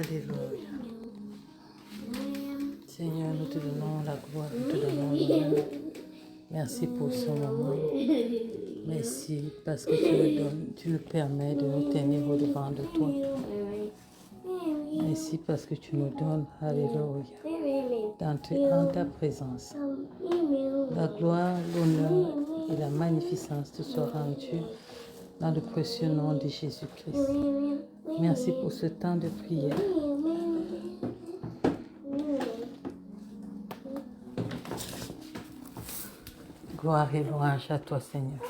Alléluia. Seigneur, nous te donnons la gloire, nous te donnons l'honneur. Merci pour ce moment. Merci parce que tu nous permets de nous tenir au-devant de toi. Merci parce que tu nous donnes, alléluia, en ta présence. La gloire, l'honneur et la magnificence te soient rendues dans le précieux nom de Jésus-Christ. Merci pour ce temps de prière. Gloire et louange à toi, Seigneur.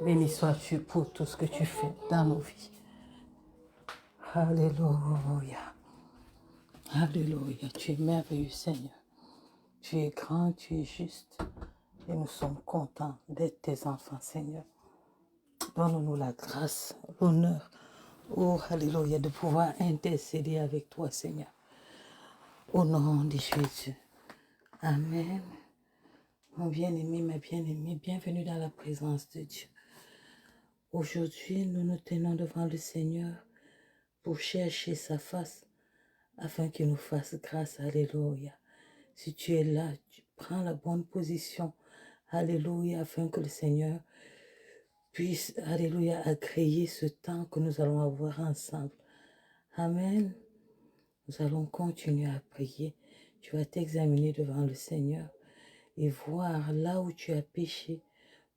Béni sois-tu pour tout ce que tu fais dans nos vies. Alléluia. Alléluia. Tu es merveilleux, Seigneur. Tu es grand, tu es juste. Et nous sommes contents d'être tes enfants, Seigneur. Donne-nous la grâce, l'honneur, oh, alléluia, de pouvoir intercéder avec toi, Seigneur. Au nom de Jésus. Amen. Mon bien-aimé, ma bien-aimée, bienvenue dans la présence de Dieu. Aujourd'hui, nous nous tenons devant le Seigneur pour chercher sa face afin qu'il nous fasse grâce. Alléluia. Si tu es là, tu prends la bonne position. Alléluia, afin que le Seigneur puisse, alléluia, agréer ce temps que nous allons avoir ensemble. Amen. Nous allons continuer à prier. Tu vas t'examiner devant le Seigneur et voir là où tu as péché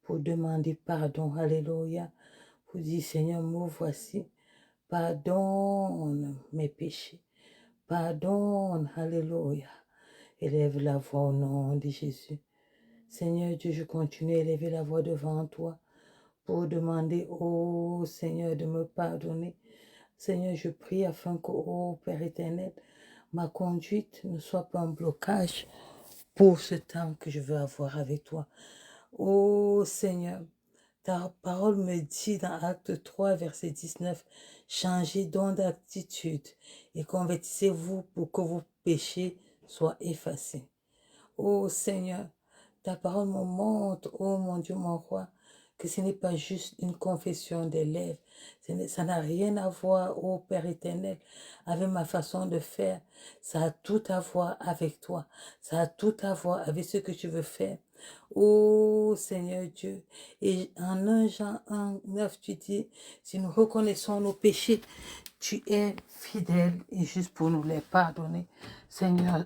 pour demander pardon. Alléluia. Pour dire, Seigneur, me voici. Pardonne mes péchés. Pardonne. Alléluia. Élève la voix au nom de Jésus. Seigneur Dieu, je continue à élever la voix devant toi pour demander, oh Seigneur, de me pardonner. Seigneur, je prie afin que, oh Père éternel, ma conduite ne soit pas un blocage pour ce temps que je veux avoir avec toi. Oh Seigneur, ta parole me dit dans Acte 3, verset 19, changez donc d'attitude et convertissez-vous pour que vos péchés soient effacés. Oh Seigneur, ta parole me montre, oh mon Dieu, mon roi, que ce n'est pas juste une confession des lèvres. Ça n'a rien à voir, ô Père éternel, avec ma façon de faire. Ça a tout à voir avec toi. Ça a tout à voir avec ce que tu veux faire. Ô Seigneur Dieu. Et en 1 Jean 1, 9, tu dis, si nous reconnaissons nos péchés, tu es fidèle et juste pour nous les pardonner. Seigneur,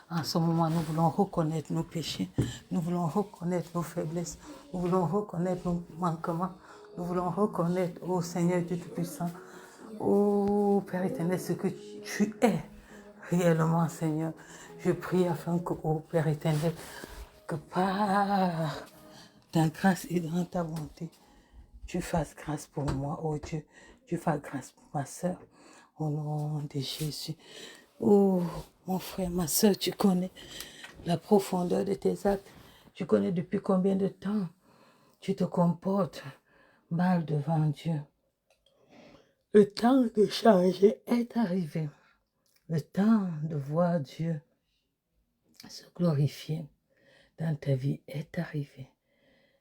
en ce moment, nous voulons reconnaître nos péchés, nous voulons reconnaître nos faiblesses, nous voulons reconnaître nos manquements, nous voulons reconnaître, ô Seigneur Dieu Tout-Puissant, ô Père éternel, ce que tu es réellement, Seigneur. Je prie afin que, ô Père éternel, que par ta grâce et dans ta bonté, tu fasses grâce pour moi, ô Dieu, tu fasses grâce pour ma soeur, au nom de Jésus. Oh, mon frère, ma soeur, tu connais la profondeur de tes actes. Tu connais depuis combien de temps tu te comportes mal devant Dieu. Le temps de changer est arrivé. Le temps de voir Dieu se glorifier dans ta vie est arrivé.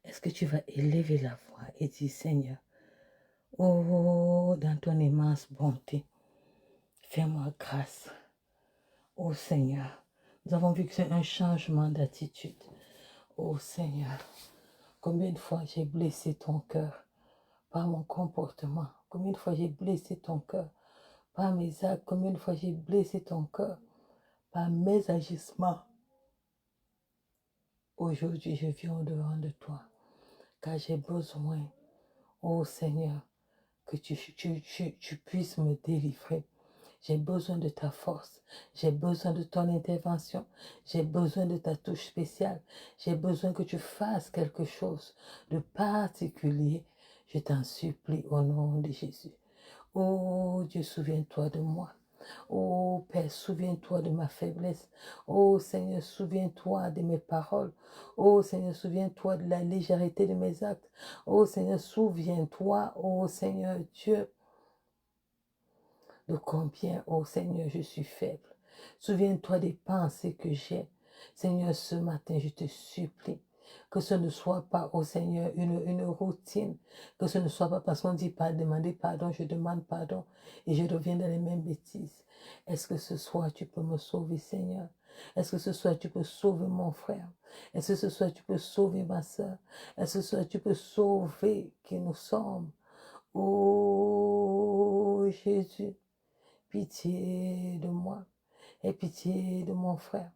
Est-ce que tu vas élever la voix et dire, Seigneur, oh, dans ton immense bonté, fais-moi grâce. Oh Seigneur, nous avons vu que c'est un changement d'attitude. Oh Seigneur, combien de fois j'ai blessé ton cœur par mon comportement, combien de fois j'ai blessé ton cœur par mes actes, combien de fois j'ai blessé ton cœur par mes agissements. Aujourd'hui, je viens au-devant de toi, car j'ai besoin, oh Seigneur, que tu puisses me délivrer. J'ai besoin de ta force, j'ai besoin de ton intervention, j'ai besoin de ta touche spéciale, j'ai besoin que tu fasses quelque chose de particulier. Je t'en supplie au nom de Jésus. Oh Dieu, souviens-toi de moi. Oh Père, souviens-toi de ma faiblesse. Oh Seigneur, souviens-toi de mes paroles. Oh Seigneur, souviens-toi de la légèreté de mes actes. Oh Seigneur, souviens-toi, oh Seigneur Dieu, de combien, oh Seigneur, je suis faible. Souviens-toi des pensées que j'ai. Seigneur, ce matin, je te supplie. Que ce ne soit pas, ô Seigneur, une routine. Que ce ne soit pas parce qu'on dit pas demander pardon, je demande pardon et je reviens dans les mêmes bêtises. Est-ce que ce soir tu peux me sauver, Seigneur? Est-ce que ce soir tu peux sauver mon frère? Est-ce que ce soir tu peux sauver ma soeur? Est-ce que ce soir tu peux sauver qui nous sommes? Oh Jésus, pitié de moi. Aie pitié de mon frère.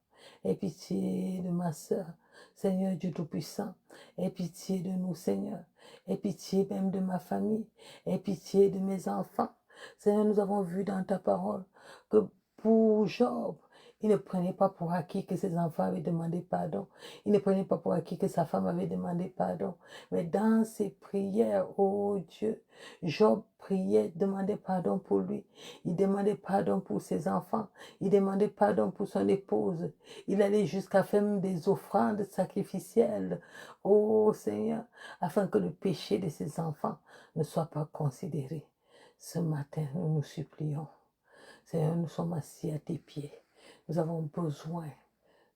Aie pitié de ma sœur. Seigneur Dieu Tout-Puissant, aie pitié de nous, Seigneur. Aie pitié même de ma famille. Aie pitié de mes enfants. Seigneur, nous avons vu dans ta parole que pour Job, il ne prenait pas pour acquis que ses enfants avaient demandé pardon. Il ne prenait pas pour acquis que sa femme avait demandé pardon. Mais dans ses prières, oh Dieu, Job priait, demandait pardon pour lui. Il demandait pardon pour ses enfants. Il demandait pardon pour son épouse. Il allait jusqu'à faire même des offrandes sacrificielles. Oh Seigneur, afin que le péché de ses enfants ne soit pas considéré. Ce matin, nous nous supplions. Seigneur, nous sommes assis à tes pieds. Nous avons besoin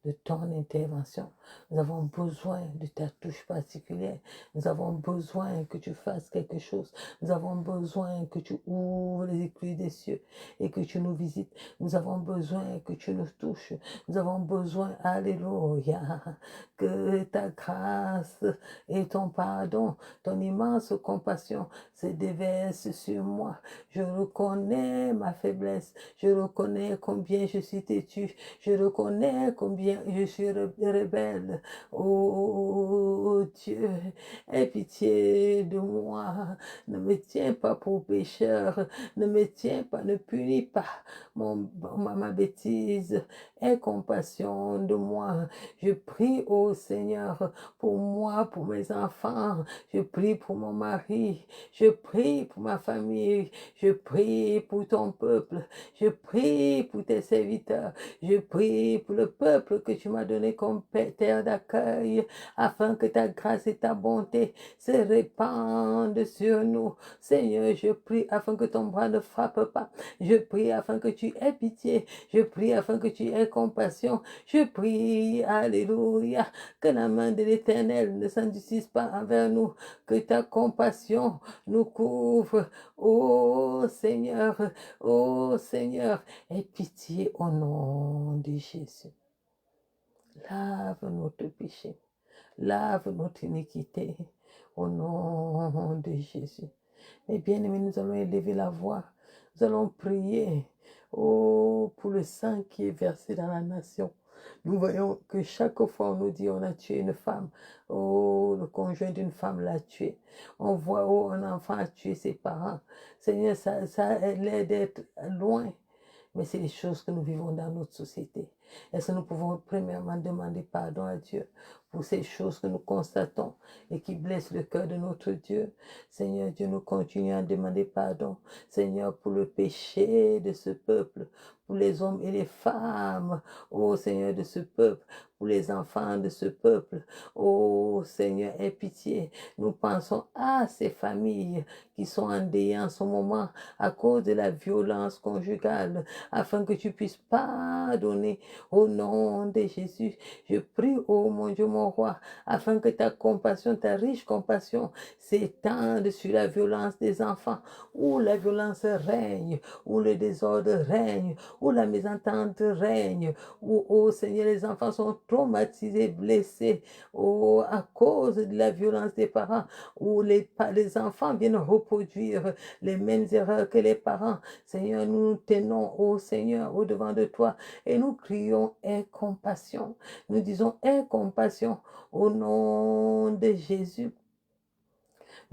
de ton intervention. Nous avons besoin de ta touche particulière. Nous avons besoin que tu fasses quelque chose. Nous avons besoin que tu ouvres les écluses des cieux et que tu nous visites. Nous avons besoin que tu nous touches. Nous avons besoin, alléluia, que ta grâce et ton pardon, ton immense compassion se déversent sur moi. Je reconnais ma faiblesse. Je reconnais combien je suis têtu. Je reconnais combien je suis rebelle. Oh Dieu, aie pitié de moi. Ne me tiens pas pour pécheur. Ne me tiens pas, ne punis pas ma bêtise. Aie compassion de moi. Je prie au Seigneur pour moi, pour mes enfants. Je prie pour mon mari. Je prie pour ma famille. Je prie pour ton peuple. Je prie pour tes serviteurs. Je prie pour le peuple que tu m'as donné comme terre d'accueil, afin que ta grâce et ta bonté se répandent sur nous. Seigneur, je prie afin que ton bras ne frappe pas. Je prie afin que tu aies pitié. Je prie afin que tu aies compassion. Je prie, alléluia, que la main de l'Éternel ne s'endurcisse pas envers nous, que ta compassion nous couvre. Oh Seigneur, aie pitié au nom de Jésus. Lave notre péché, lave notre iniquité au nom de Jésus. Mais bien aimés, nous allons élever la voix, nous allons prier, oh, pour le sang qui est versé dans la nation. Nous voyons que chaque fois on nous dit on a tué une femme, oh, le conjoint d'une femme l'a tué. On voit, oh, un enfant a tué ses parents. Seigneur, ça a l'air d'être loin. Mais c'est les choses que nous vivons dans notre société. Est-ce que nous pouvons premièrement demander pardon à Dieu pour ces choses que nous constatons et qui blessent le cœur de notre Dieu? Seigneur Dieu, nous continuons à demander pardon. Seigneur, pour le péché de ce peuple, pour les hommes et les femmes, oh Seigneur de ce peuple, pour les enfants de ce peuple. Oh Seigneur, aie pitié. Nous pensons à ces familles qui sont endeuillées en ce moment à cause de la violence conjugale, afin que tu puisses pardonner au nom de Jésus. Je prie, oh mon Dieu, mon roi, afin que ta compassion, ta riche compassion s'étende sur la violence des enfants, où la violence règne, où le désordre règne, où la mésentente règne, où, oh Seigneur, les enfants sont traumatisés, blessés, oh, à cause de la violence des parents, où les enfants viennent reproduire les mêmes erreurs que les parents. Seigneur, nous nous tenons, oh Seigneur, au devant de toi et nous crions, aie compassion. Nous disons, aie compassion au nom de Jésus.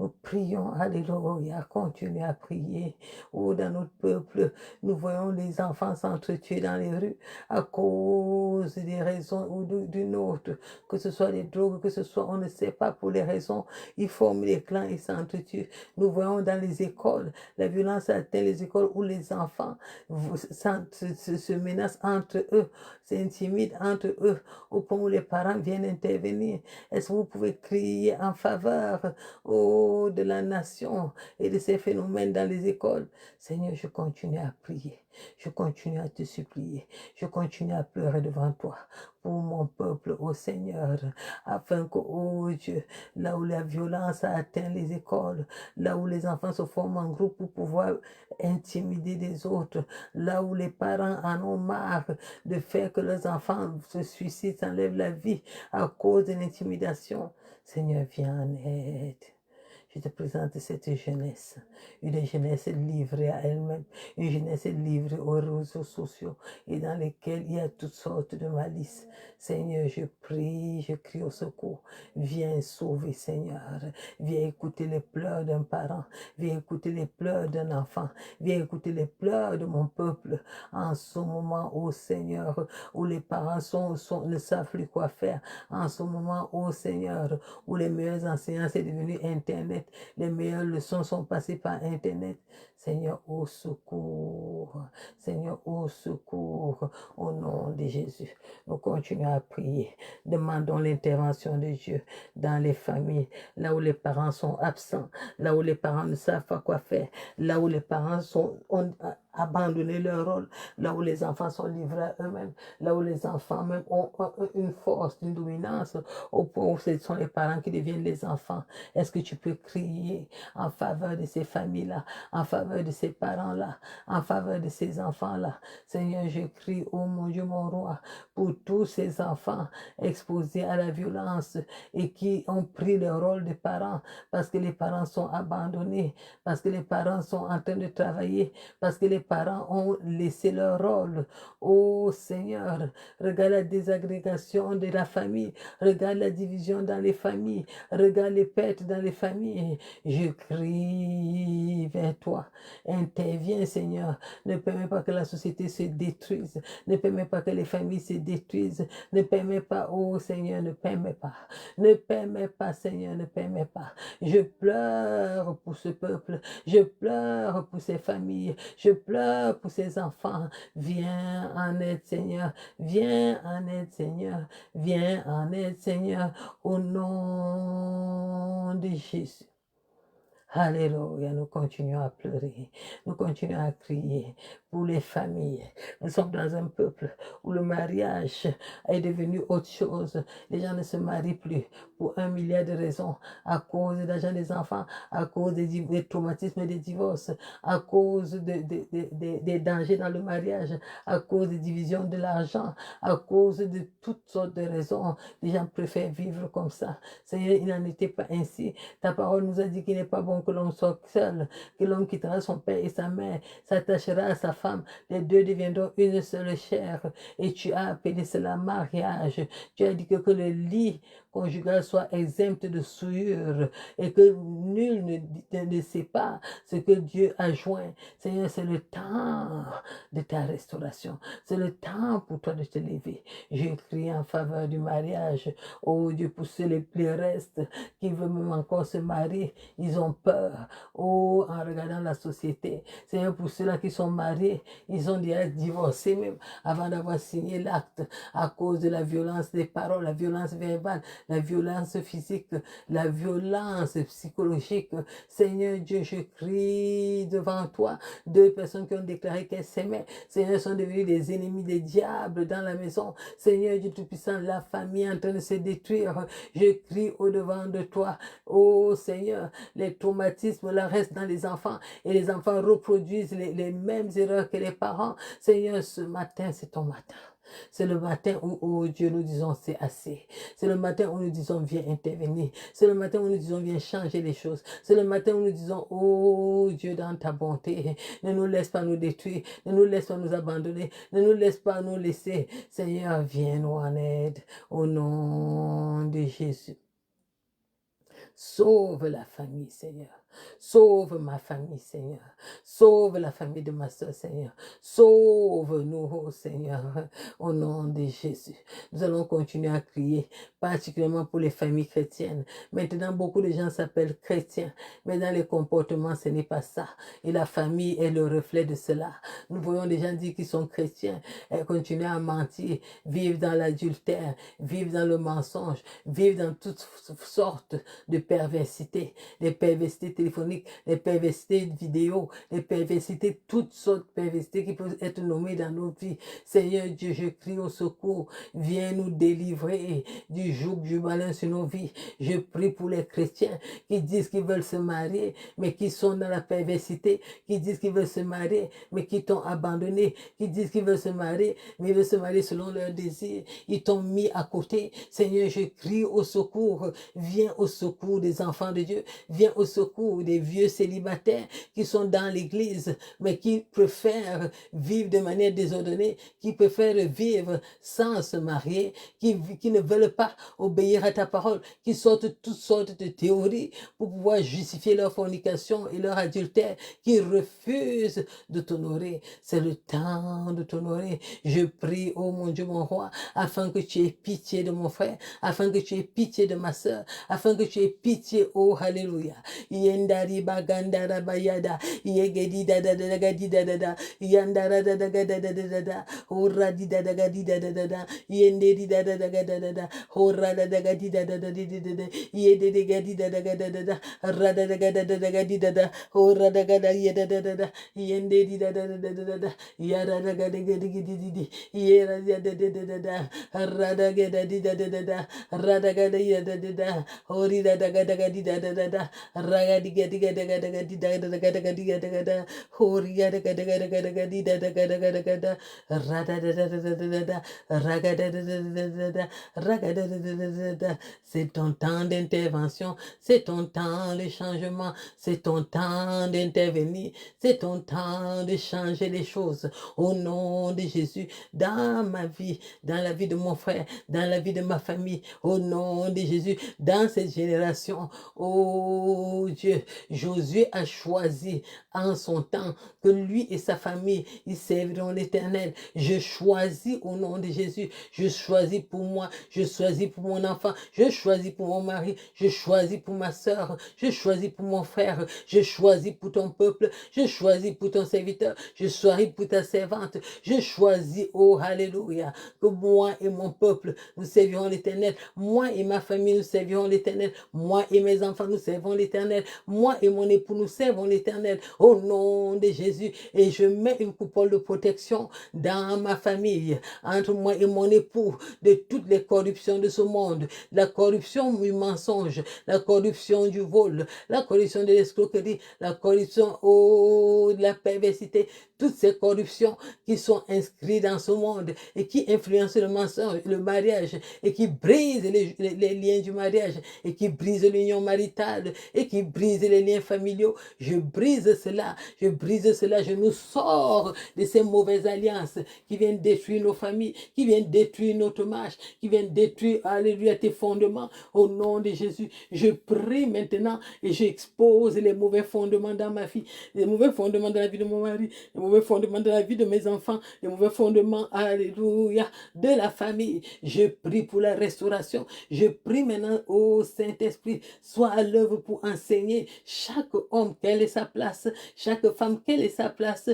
Nous prions, alléluia, continuez à prier. Oh, dans notre peuple, nous voyons les enfants s'entretuer dans les rues à cause des raisons ou d'une autre, que ce soit les drogues, que ce soit, on ne sait pas pour les raisons, ils forment les clans, ils s'entretuent. Nous voyons dans les écoles, la violence atteint les écoles où les enfants se menacent entre eux, s'intimident entre eux, au point où les parents viennent intervenir. Est-ce que vous pouvez crier en faveur? Oh, oh, de la nation et de ces phénomènes dans les écoles. Seigneur, je continue à prier. Je continue à te supplier. Je continue à pleurer devant toi pour mon peuple, ô Seigneur, afin que, oh Dieu, là où la violence a atteint les écoles, là où les enfants se forment en groupe pour pouvoir intimider des autres, là où les parents en ont marre de faire que leurs enfants se suicident, s'enlèvent la vie à cause de l'intimidation. Seigneur, viens en aide. Je te présente cette jeunesse, une jeunesse livrée à elle-même, une jeunesse livrée aux réseaux sociaux et dans lesquels il y a toutes sortes de malices. Seigneur, je prie, je crie au secours. Viens sauver, Seigneur. Viens écouter les pleurs d'un parent. Viens écouter les pleurs d'un enfant. Viens écouter les pleurs de mon peuple en ce moment, ô Seigneur, où les parents ne savent plus quoi faire. En ce moment, ô Seigneur, où les meilleurs enseignants, c'est devenu Internet. Les meilleures leçons sont passées par Internet. Seigneur, au secours. Seigneur, au secours. Au nom de Jésus. Nous continuons à prier. Demandons l'intervention de Dieu dans les familles, là où les parents sont absents, là où les parents ne savent pas quoi faire, là où les parents ont abandonné leur rôle, là où les enfants sont livrés à eux-mêmes, là où les enfants même ont une force, une dominance, au point où ce sont les parents qui deviennent les enfants. Est-ce que tu peux crier en faveur de ces familles-là, en faveur de ces parents-là, en faveur de ces enfants-là? Seigneur, je crie, oh mon Dieu, mon roi, pour tous ces enfants exposés à la violence et qui ont pris le rôle de parents parce que les parents sont abandonnés, parce que les parents sont en train de travailler, parce que les parents ont laissé leur rôle. Oh Seigneur, regarde la désagrégation de la famille, regarde la division dans les familles, regarde les pertes dans les familles. Je crie vers toi. Interviens, Seigneur. Ne permets pas que la société se détruise. Ne permets pas que les familles se détruisent. Ne permets pas, oh Seigneur, ne permets pas. Ne permets pas, Seigneur, ne permets pas. Je pleure pour ce peuple. Je pleure pour ces familles. Je pleure pour ces enfants. Viens en aide, Seigneur. Viens en aide, Seigneur. Viens en aide, Seigneur. Au nom de Jésus. Alléluia, nous continuons à pleurer, nous continuons à crier pour les familles. Nous sommes dans un peuple où le mariage est devenu autre chose. Les gens ne se marient plus pour 1 milliard de raisons, à cause de l'argent des enfants, à cause des traumatismes et des divorces, à cause des dangers dans le mariage, à cause des divisions de l'argent, à cause de toutes sortes de raisons. Les gens préfèrent vivre comme ça. Seigneur, il n'en était pas ainsi. Ta parole nous a dit qu'il n'est pas bon que l'homme soit seul, que l'homme quittera son père et sa mère, s'attachera à sa femme, les deux deviendront une seule chair. Et tu as appelé cela mariage. Tu as dit que le lit conjugal soit exempt de souillure et que nul ne sait pas ce que Dieu a joint. Seigneur, c'est le temps de ta restauration. C'est le temps pour toi de te lever. Je crie en faveur du mariage. Oh Dieu, pour ceux les restes qui veulent même encore se marier, ils ont peur. Oh, en regardant la société. Seigneur, pour ceux-là qui sont mariés, ils ont déjà divorcé même avant d'avoir signé l'acte à cause de la violence des paroles, la violence verbale, la violence physique, la violence psychologique. Seigneur Dieu, je crie devant toi. 2 personnes qui ont déclaré qu'elles s'aimaient, Seigneur, sont devenues des ennemis des diables dans la maison. Seigneur Dieu Tout-Puissant, la famille est en train de se détruire. Je crie au-devant de toi. Oh Seigneur, les traumatismes là restent dans les enfants et les enfants reproduisent les mêmes erreurs que les parents. Seigneur, ce matin, c'est ton matin. C'est le matin où, oh Dieu, nous disons c'est assez. C'est le matin où nous disons viens intervenir. C'est le matin où nous disons viens changer les choses. C'est le matin où nous disons oh Dieu, dans ta bonté, ne nous laisse pas nous détruire, ne nous laisse pas nous abandonner, ne nous laisse pas nous laisser. Seigneur, viens nous en aide au nom de Jésus. Sauve la famille, Seigneur. Sauve ma famille, Seigneur. Sauve la famille de ma soeur, Seigneur. Sauve-nous, oh Seigneur, au nom de Jésus. Nous allons continuer à crier, particulièrement pour les familles chrétiennes. Maintenant, beaucoup de gens s'appellent chrétiens, mais dans les comportements, ce n'est pas ça. Et la famille est le reflet de cela. Nous voyons des gens dire qu'ils sont chrétiens et continuer à mentir, vivre dans l'adultère, vivre dans le mensonge, vivre dans toutes sortes de perversités, des perversités téléphoniques, des perversités vidéo, des perversités, toutes sortes de perversités qui peuvent être nommées dans nos vies. Seigneur Dieu, je crie au secours. Viens nous délivrer du joug du malin sur nos vies. Je prie pour les chrétiens qui disent qu'ils veulent se marier, mais qui sont dans la perversité, qui disent qu'ils veulent se marier, mais qui t'ont abandonné, qui disent qu'ils veulent se marier, mais ils veulent se marier selon leurs désirs. Ils t'ont mis à côté. Seigneur, je crie au secours. Viens au secours des enfants de Dieu. Viens au secours des vieux célibataires qui sont dans l'église, mais qui préfèrent vivre de manière désordonnée, qui préfèrent vivre sans se marier, qui ne veulent pas obéir à ta parole, qui sortent toutes sortes de théories pour pouvoir justifier leur fornication et leur adultère, qui refusent de t'honorer. C'est le temps de t'honorer. Je prie, oh mon Dieu, mon roi, afin que tu aies pitié de mon frère, afin que tu aies pitié de ma soeur, afin que tu aies pitié, oh Alléluia. Yendari bagandara bayada, yegedi da da da da di da da da, yandara da da da da da da da, hora di da da da di da da da da, yenderi da da da da da da, hora da da di da da da di da da, yede da di da da da da da, ra da da da da di da da, hora da da yeda da da da, yenderi da da da da da, yara da da di di di, yera da da da da, ra da da di da da da, ra da da yeda da da, hori da da da di da da da, raga di ga di ga di da da ga di ga da, hori ga da di da da ra da da raga da raga da. C'est ton temps d'intervention, c'est ton temps de changement, c'est ton temps d'intervenir, c'est ton temps de changer les choses. Au nom de Jésus, dans ma vie, dans la vie de mon frère, dans la vie de ma famille, au nom de Jésus, dans cette génération, oh Dieu, Josué a choisi en son temps que lui et sa famille, ils serviront l'Éternel. Je choisis au nom de Jésus, je choisis pour moi, je choisis pour mon enfant, je choisis pour mon mari, je choisis pour ma soeur, je choisis pour mon frère, je choisis pour ton peuple, je choisis pour ton serviteur, je choisis pour ta servante, je choisis, oh Alléluia, que moi et mon peuple, nous servirons l'Éternel, moi et ma famille, nous servirons l'Éternel, moi et mes enfants, nous servons l'Éternel, moi et mon époux, nous servons l'Éternel, au nom de Jésus, et je mets une coupole de protection dans ma famille, entre moi et mon époux, de toutes les corruptions de ce monde, la corruption du mensonge, la corruption du vol, la corruption de l'escroquerie, la corruption de la perversité, toutes ces corruptions qui sont inscrites dans ce monde et qui influencent le mensonge, le mariage, et qui brisent les liens du mariage, et qui brisent l'union maritale, et qui brisent les liens familiaux. Je brise cela, je nous sors de ces mauvaises alliances qui viennent détruire nos familles, qui viennent détruire notre marche, qui viennent détruire, alléluia, tes fondements. Au nom de Jésus, je prie maintenant et j'expose les mauvais fondements dans ma vie, les mauvais fondements dans la vie de mon mari, les mauvais fondements dans la vie de mes enfants, les mauvais fondements, alléluia, de la famille. Je prie pour la restauration. Je prie maintenant, ô Saint-Esprit, sois à l'œuvre pour enseigner chaque homme quelle est sa place, chaque femme quelle est sa place.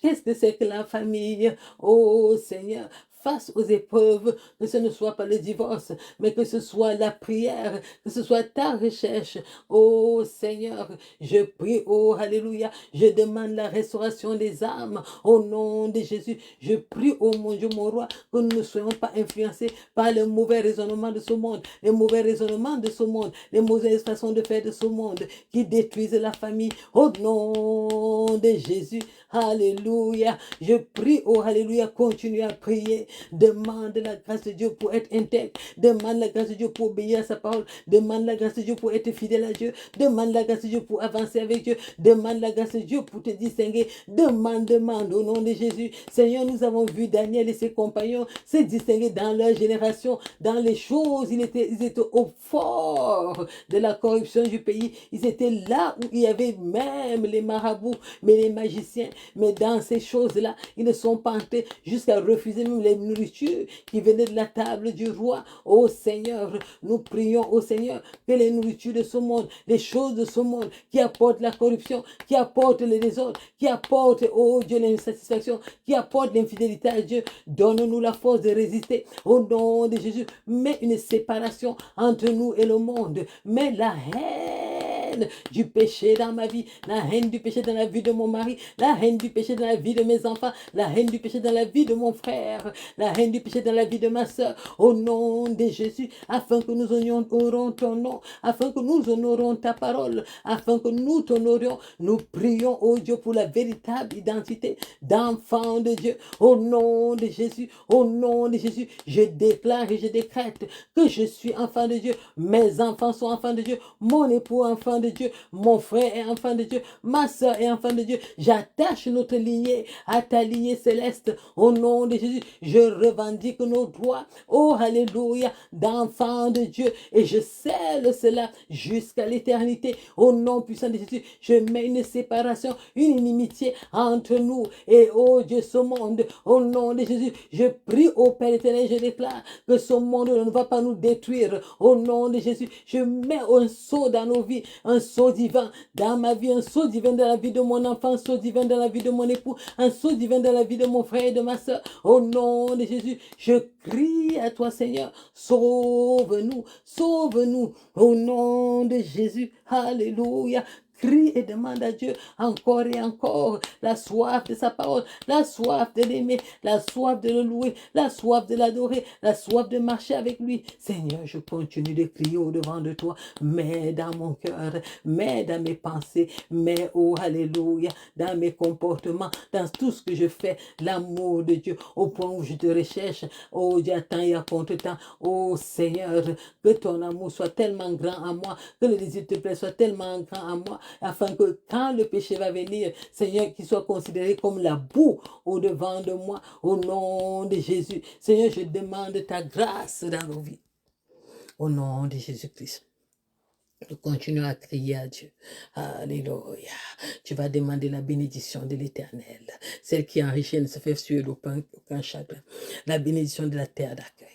Qu'est-ce que c'est que la famille? Oh Seigneur, face aux épreuves, que ce ne soit pas le divorce, mais que ce soit la prière, que ce soit ta recherche. Oh Seigneur, je prie, oh Alléluia, je demande la restauration des âmes au nom de Jésus. Je prie, oh mon Dieu, mon roi, que nous ne soyons pas influencés par le mauvais raisonnement de ce monde, les mauvais raisonnements de ce monde, les mauvaises façons de faire de ce monde qui détruisent la famille. Au nom de Jésus, Alléluia. Je prie, oh Alléluia, continue à prier. Demande la grâce de Dieu pour être intègre. Demande la grâce de Dieu pour obéir à sa parole. Demande la grâce de Dieu pour être fidèle à Dieu. Demande la grâce de Dieu pour avancer avec Dieu. Demande la grâce de Dieu pour te distinguer. Demande au nom de Jésus. Seigneur, nous avons vu Daniel et ses compagnons se distinguer dans leur génération, dans les choses. Ils étaient au fort de la corruption du pays. Ils étaient là où il y avait même les marabouts, mais les magiciens. Mais dans ces choses-là, ils ne sont pas entrés jusqu'à refuser même les nourritures qui venaient de la table du roi. Ô Seigneur, nous prions au Seigneur que les nourritures de ce monde, les choses de ce monde qui apportent la corruption, qui apportent le désordre, qui apportent, oh Dieu, l'insatisfaction, qui apportent l'infidélité à Dieu, donne-nous la force de résister au nom de Jésus. Mets une séparation entre nous et le monde. Mets la haine du péché dans ma vie, la haine du péché dans la vie de mon mari, la haine du péché dans la vie de mes enfants, la haine du péché dans la vie de mon frère, la haine du péché dans la vie de ma soeur, au nom de Jésus, afin que nous honorons ton nom, afin que nous honorons ta parole, afin que nous t'honorions. Nous prions, oh Dieu, pour la véritable identité d'enfant de Dieu, au nom de Jésus, au nom de Jésus. Je déclare et je décrète que je suis enfant de Dieu, mes enfants sont enfants de Dieu, mon époux enfant de Dieu, mon frère est enfant de Dieu, ma soeur est enfant de Dieu. J'attache notre lignée à ta lignée céleste, au nom de Jésus. Je revendique nos droits, oh alléluia, d'enfants de Dieu, et je scelle cela jusqu'à l'éternité, au nom puissant de Jésus. Je mets une séparation, une inimitié entre nous et, oh Dieu, ce monde, au nom de Jésus. Je prie au Père éternel, je déclare que ce monde ne va pas nous détruire, au nom de Jésus. Je mets un saut dans nos vies, un saut divin dans ma vie, un saut divin dans la vie de mon enfant, un saut divin dans la vie de mon époux, un saut divin dans la vie de mon frère et de ma soeur, au nom de Jésus. Je crie à toi, Seigneur, sauve-nous, sauve-nous, au nom de Jésus. Alléluia. Crie et demande à Dieu encore et encore la soif de sa parole, la soif de l'aimer, la soif de le louer, la soif de l'adorer, la soif de marcher avec lui. Seigneur, je continue de crier au-devant de toi, mais dans mon cœur, mais dans mes pensées, mais, oh alléluia, dans mes comportements, dans tout ce que je fais, l'amour de Dieu, au point où je te recherche, oh Dieu, à temps et à contre-temps, oh Seigneur, que ton amour soit tellement grand à moi, que le désir de te plaire soit tellement grand à moi, afin que quand le péché va venir, Seigneur, qu'il soit considéré comme la boue au-devant de moi, au nom de Jésus. Seigneur, je demande ta grâce dans nos vies, au nom de Jésus-Christ. Nous continuons à crier à Dieu. Alléluia. Tu vas demander la bénédiction de l'Éternel, celle qui enrichit ne se fait sur aucun chagrin. La bénédiction de la terre d'accueil,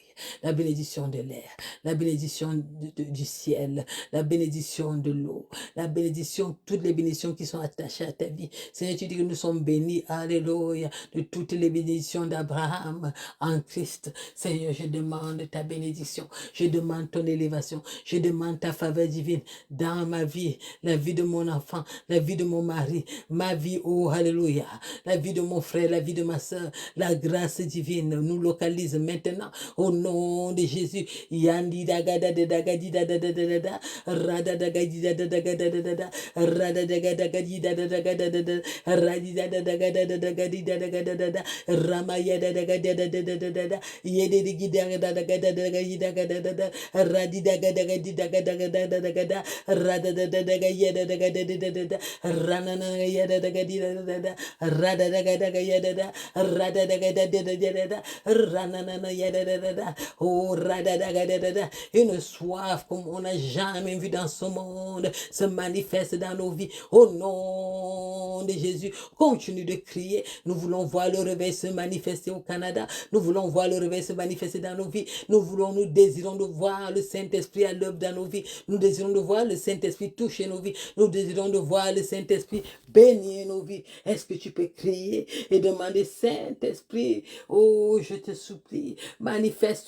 la bénédiction de l'air, la bénédiction du ciel, la bénédiction de l'eau, la bénédiction, toutes les bénédictions qui sont attachées à ta vie. Seigneur, tu dis que nous sommes bénis, alléluia, de toutes les bénédictions d'Abraham en Christ. Seigneur, je demande ta bénédiction, je demande ton élévation, je demande ta faveur divine dans ma vie, la vie de mon enfant, la vie de mon mari, ma vie, oh alléluia, la vie de mon frère, la vie de ma soeur, la grâce divine nous localise maintenant au nom de Jésus. Yandi daga da da daga di da da da da da, rada daga di da da daga da da da da, rada daga daga di da da daga da da da, radi da da daga da da daga di da daga da da da, ramaya da daga da da da da da da, yede di da da daga da daga di daga da da da, radi daga daga di daga daga da da daga da, rada da da daga yeda daga da da da da, rana na yeda daga di da da da, rada daga daga yeda da, rada daga da da da da, rana na yeda da da. Oh, radadadadada, une soif comme on n'a jamais vu dans ce monde se manifeste dans nos vies. Au nom de Jésus, continue de crier. Nous voulons voir le réveil se manifester au Canada. Nous voulons voir le réveil se manifester dans nos vies. Nous désirons de voir le Saint-Esprit à l'œuvre dans nos vies. Nous désirons de voir le Saint-Esprit toucher nos vies. Nous désirons de voir le Saint-Esprit bénir nos vies. Est-ce que tu peux crier et demander, Saint-Esprit, oh, je te supplie, manifeste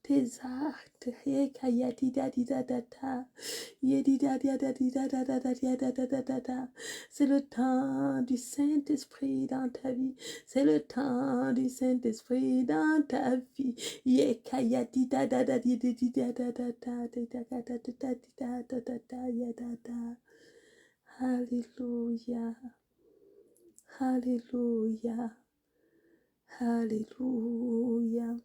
tes actes. C'est le temps du Saint-Esprit dans ta vie. C'est le temps du Saint-Esprit dans ta vie. Alléluia. Alléluia. Alléluia.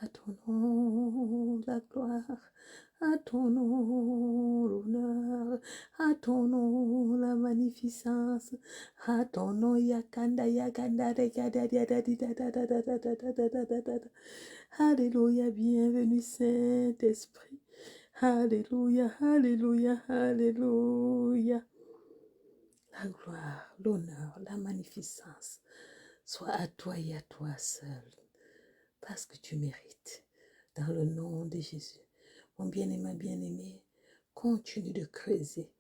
À ton nom la gloire, à ton nom l'honneur, à ton nom la magnificence, à ton nom yakanda yakanda rekada Alléluia, bienvenue Saint-Esprit. Alléluia, alléluia, alléluia. La gloire, l'honneur, la magnificence soit à toi et à toi seul. Parce que tu mérites, dans le nom de Jésus. Mon bien-aimé, continue de creuser.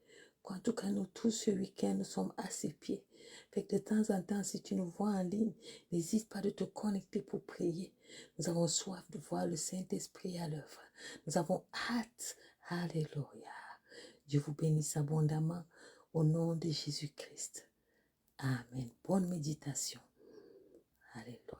En tout cas, nous tous ce week-end, nous sommes à ses pieds. Fait que de temps en temps, si tu nous vois en ligne, n'hésite pas de te connecter pour prier. Nous avons soif de voir le Saint-Esprit à l'œuvre. Nous avons hâte. Alléluia. Dieu vous bénisse abondamment au nom de Jésus-Christ. Amen. Bonne méditation. Alléluia.